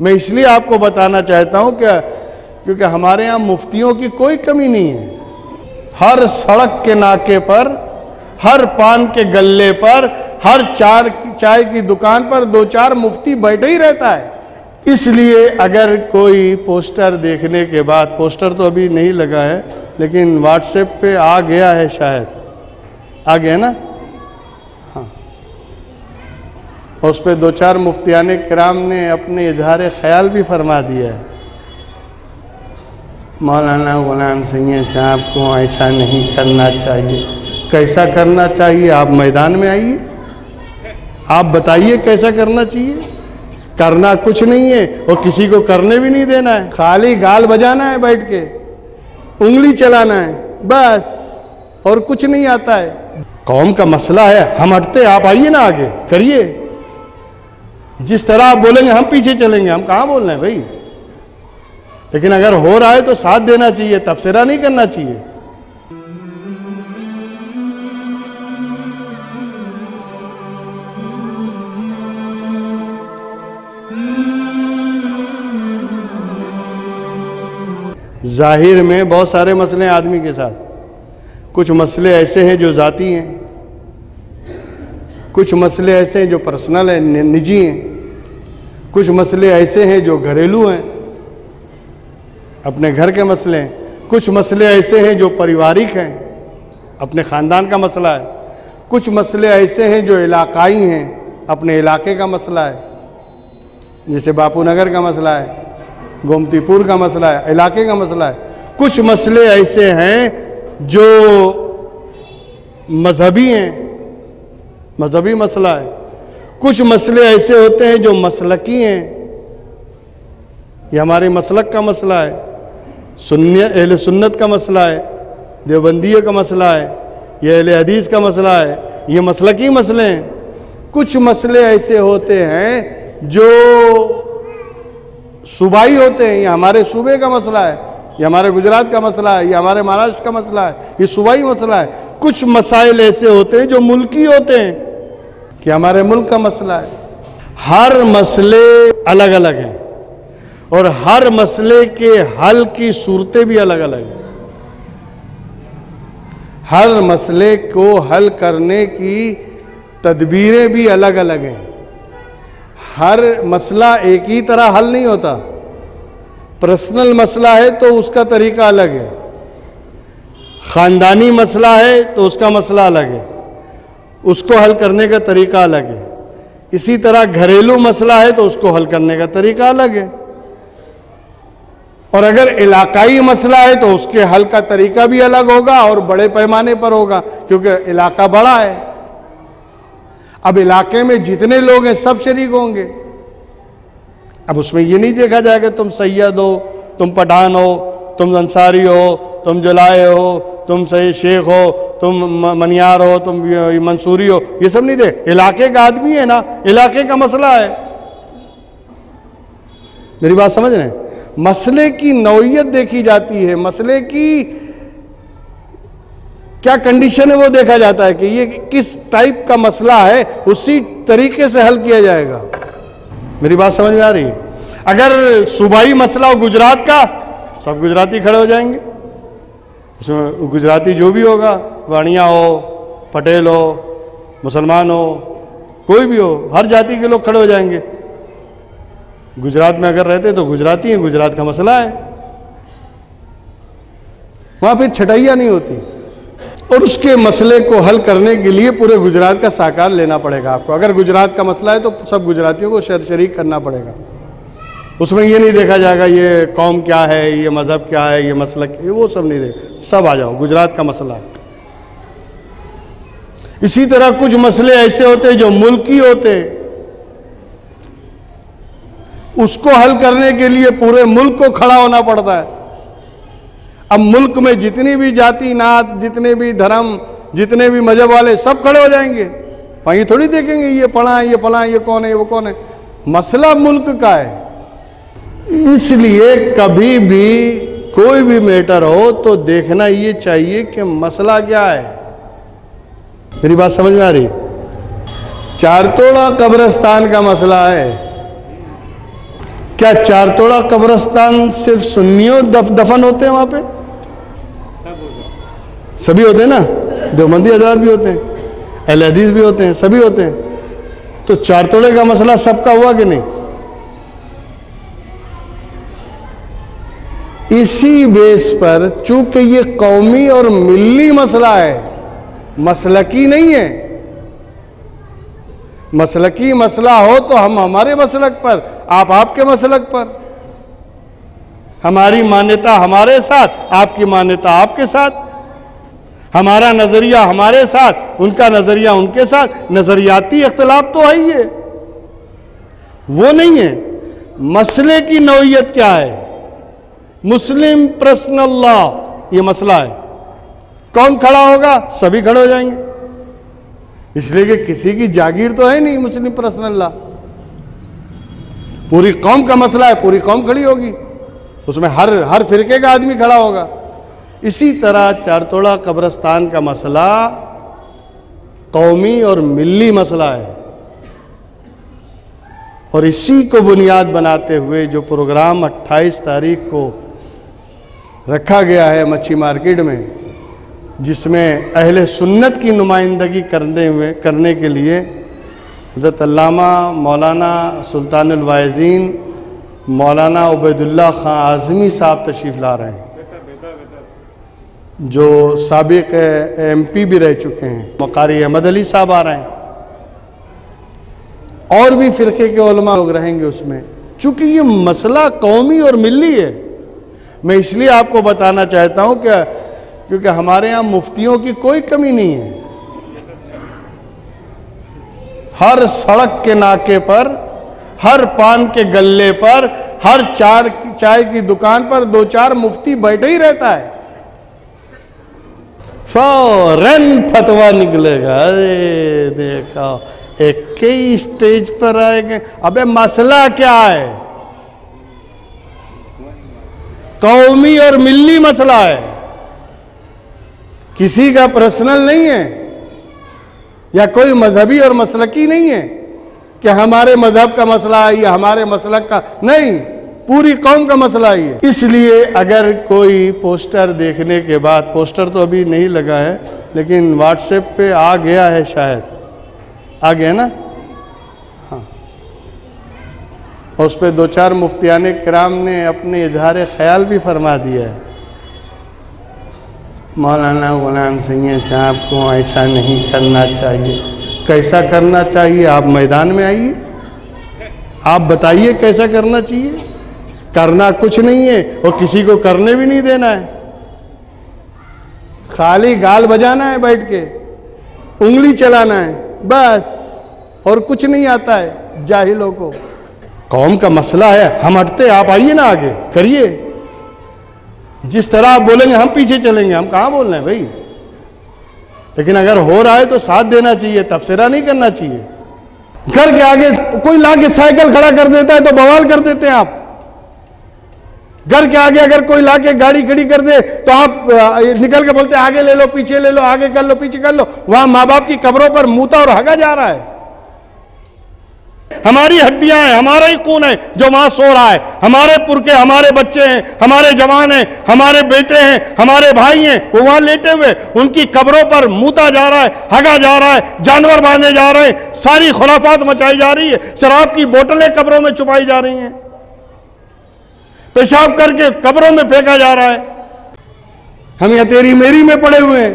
मैं इसलिए आपको बताना चाहता हूं कि क्योंकि हमारे यहाँ मुफ्तियों की कोई कमी नहीं है। हर सड़क के नाके पर, हर पान के गल्ले पर, हर चाय की दुकान पर 2-4 मुफ्ती बैठे ही रहता है। इसलिए अगर कोई पोस्टर देखने के बाद, पोस्टर तो अभी नहीं लगा है लेकिन व्हाट्सएप पे आ गया है, शायद आ गया ना, हाँ, उस पर 2-4 मुफ्तियाने किराम ने अपने इजहार ख्याल भी फरमा दिया है। मौलाना गुलाम सैयद साहब को ऐसा नहीं करना चाहिए। कैसा करना चाहिए? आप मैदान में आइए, आप बताइए कैसा करना चाहिए। करना कुछ नहीं है और किसी को करने भी नहीं देना है, खाली गाल बजाना है, बैठ के उंगली चलाना है बस, और कुछ नहीं आता है। कौम का मसला है, हम हटते, आप आइए ना आगे करिए। जिस तरह आप बोलेंगे हम पीछे चलेंगे, हम कहाँ बोल रहे हैं भाई। लेकिन अगर हो रहा है तो साथ देना चाहिए, तबसरा नहीं करना चाहिए। जाहिर में बहुत सारे मसले हैं आदमी के साथ। कुछ मसले ऐसे हैं जो ज़ाती हैं, कुछ मसले ऐसे हैं जो पर्सनल हैं, निजी हैं, कुछ मसले ऐसे हैं जो घरेलू हैं, अपने घर के मसले हैं, कुछ मसले ऐसे हैं जो पारिवारिक हैं, अपने ख़ानदान का मसला है, कुछ मसले ऐसे हैं जो इलाकाई हैं, अपने इलाके का मसला है, जैसे बापू नगर का मसला है, गोमतीपुर का मसला है, इलाके का मसला है। कुछ मसले ऐसे हैं जो मजहबी हैं, मजहबी मसला है। कुछ मसले ऐसे होते हैं जो मसलकी हैं, ये हमारे मसलक का मसला है, अहले सुन्नत का मसला है, देवबंदियों का मसला है, ये अहले हदीस का मसला है, ये मसलकी मसले हैं। कुछ मसले ऐसे होते हैं जो सूबाई होते हैं, ये हमारे सूबे का मसला है, ये हमारे गुजरात का मसला है, ये हमारे महाराष्ट्र का मसला है, ये सूबाई मसला है। कुछ मसाइल ऐसे होते हैं जो मुल्की होते हैं कि हमारे मुल्क का मसला है। हर मसले अलग अलग हैं और हर मसले के हल की सूरतें भी अलग अलग हैं। हर मसले को हल करने की तदबीरें भी अलग अलग हैं। हर मसला एक ही तरह हल नहीं होता। पर्सनल मसला है तो उसका तरीका अलग है, ख़ानदानी मसला है तो उसका मसला अलग है, उसको हल करने का तरीका अलग है। इसी तरह घरेलू मसला है तो उसको हल करने का तरीका अलग है। और अगर इलाकाई मसला है तो उसके हल का तरीका भी अलग होगा और बड़े पैमाने पर होगा, क्योंकि इलाका बड़ा है। अब इलाके में जितने लोग हैं सब शरीक होंगे। अब उसमें ये नहीं देखा जाएगा तुम सैयद हो, तुम पठान हो, तुम अंसारी हो, तुम जलाए हो, तुम सही शेख हो, तुम मनियार हो, तुम मंसूरी हो, ये सब नहीं देख। इलाके का आदमी है ना, इलाके का मसला है। मेरी बात समझ रहे हैं? मसले की नौइयत देखी जाती है, मसले की क्या कंडीशन है वो देखा जाता है कि ये किस टाइप का मसला है, उसी तरीके से हल किया जाएगा। मेरी बात समझ में आ रही है? अगर सूबाई मसला हो गुजरात का, सब गुजराती खड़े हो जाएंगे, उसमें गुजराती जो भी होगा, वाणिया हो, पटेल हो, मुसलमान हो, कोई भी हो, हर जाति के लोग खड़े हो जाएंगे। गुजरात में अगर रहते तो गुजराती हैं, गुजरात का मसला है, वहाँ फिर छटाइयाँ नहीं होती। और उसके मसले को हल करने के लिए पूरे गुजरात का साकार लेना पड़ेगा आपको। अगर गुजरात का मसला है तो सब गुजरातियों को शरीक करना पड़ेगा। उसमें ये नहीं देखा जाएगा ये कौम क्या है, ये मज़हब क्या है, ये मसलक, वो सब नहीं देख, सब आ जाओ, गुजरात का मसला है। इसी तरह कुछ मसले ऐसे होते हैं जो मुल्की होते हैं, उसको हल करने के लिए पूरे मुल्क को खड़ा होना पड़ता है। अब मुल्क में जितनी भी जाति नात, जितने भी धर्म, जितने भी मजहब वाले सब खड़े हो जाएंगे। वहीं थोड़ी देखेंगे ये पढ़ा है, ये फला है, ये कौन है, वो कौन है। मसला मुल्क का है। इसलिए कभी भी कोई भी मैटर हो तो देखना ये चाहिए कि मसला क्या है। मेरी बात समझ में आ रही? चारतोड़ा कब्रिस्तान का मसला है, क्या चारतोड़ा कब्रिस्तान सिर्फ सुन्नियों दफन होते हैं वहां पे? सभी होते हैं ना, देवबंदी हजरात भी होते हैं, अहले हदीस भी होते हैं, सभी होते हैं। तो चारतोड़े का मसला सबका हुआ कि नहीं? इसी बेस पर, चूंकि ये कौमी और मिल्ली मसला है, मसलकी नहीं है। मसलकी मसला हो तो हम हमारे मसलक पर, आप आपके मसलक पर, हमारी मान्यता हमारे साथ, आपकी मान्यता आपके साथ, हमारा नजरिया हमारे साथ, उनका नजरिया उनके साथ। नजरियाती इख्तिलाफ तो है ही है, वो नहीं है। मसले की नौइयत क्या है? मुस्लिम पर्सनल लॉ, ये मसला है। कौन खड़ा होगा? सभी खड़े हो जाएंगे, इसलिए कि किसी की जागीर तो है नहीं मुस्लिम पर्सनल लॉ। पूरी कौम का मसला है, पूरी कौम खड़ी होगी, उसमें हर फिरके का आदमी खड़ा होगा। इसी तरह चारतोड़ा कब्रिस्तान का मसला कौमी और मिल्ली मसला है, और इसी को बुनियाद बनाते हुए जो प्रोग्राम 28 तारीख को रखा गया है मच्छी मार्केट में, जिसमें अहले सुन्नत की नुमाइंदगी करने के लिए हज़रत अल्लामा मौलाना सुल्तानुल वाइज़ीन मौलाना उबैदुल्लाह खां आज़मी साहब तशरीफ़ ला रहे हैं, जो साबिक़ MP भी रह चुके हैं। मकारी अहमद अली साहब आ रहे हैं, और भी फ़िरक़े के उलमा लोग रहेंगे उसमें। चूँकि ये मसला कौमी और मिल्ली है, मैं इसलिए आपको बताना चाहता हूँ कि क्योंकि हमारे यहाँ मुफ्तियों की कोई कमी नहीं है। हर सड़क के नाके पर, हर पान के गल्ले पर, हर चाय की दुकान पर 2-4 मुफ्ती बैठे ही रहता है, फौरन फतवा निकलेगा। अरे देखो, एक ही स्टेज पर आएंगे, अबे मसला क्या है? कौमी और मिल्ली मसला है, किसी का पर्सनल नहीं है, या कोई मजहबी और मसलकी नहीं है कि हमारे मजहब का मसला है या हमारे मसलक का, नहीं, पूरी कौम का मसला ही है। इसलिए अगर कोई पोस्टर देखने के बाद, पोस्टर तो अभी नहीं लगा है लेकिन व्हाट्सएप पे आ गया है, शायद आ गया ना, हाँ, और उस पर 2-4 मुफ्तियाने किराम ने अपने इजहार ख्याल भी फरमा दिया है। मौलाना गुलाम सैयद साहब को ऐसा नहीं करना चाहिए। कैसा करना चाहिए? आप मैदान में आइए, आप बताइए कैसा करना चाहिए। करना कुछ नहीं है और किसी को करने भी नहीं देना है, खाली गाल बजाना है, बैठ के उंगली चलाना है बस, और कुछ नहीं आता है जाहिलों को। कौम का मसला है, हम हटते, आप आइए ना आगे करिए। जिस तरह आप बोलेंगे हम पीछे चलेंगे, हम कहाँ बोल रहे हैं भाई। लेकिन अगर हो रहा है तो साथ देना चाहिए, तबसरा नहीं करना चाहिए। घर के आगे कोई लाके साइकिल खड़ा कर देता है तो बवाल कर देते हैं आप। घर के आगे अगर कोई लाके गाड़ी खड़ी कर दे तो आप निकल के बोलते हैं आगे ले लो, पीछे ले लो, आगे कर लो, पीछे कर लो। वहां माँ बाप की कब्रों पर मूता और हगा जा रहा है। हमारी हड्डियां हैं, हमारा ही खून है जो वहां सो रहा है, हमारे पुरखे, हमारे बच्चे हैं, हमारे जवान हैं, हमारे बेटे हैं, हमारे भाई हैं, वो वहां लेटे हुए उनकी कब्रों पर मूता जा रहा है, हगा जा रहा है, जानवर बांधे जा रहे हैं, सारी खुराफात मचाई जा रही है, शराब की बोतलें कब्रों में छुपाई जा रही हैं, पेशाब करके कब्रों में फेंका जा रहा है। हम यहाँ तेरी मेरी में पड़े हुए हैं।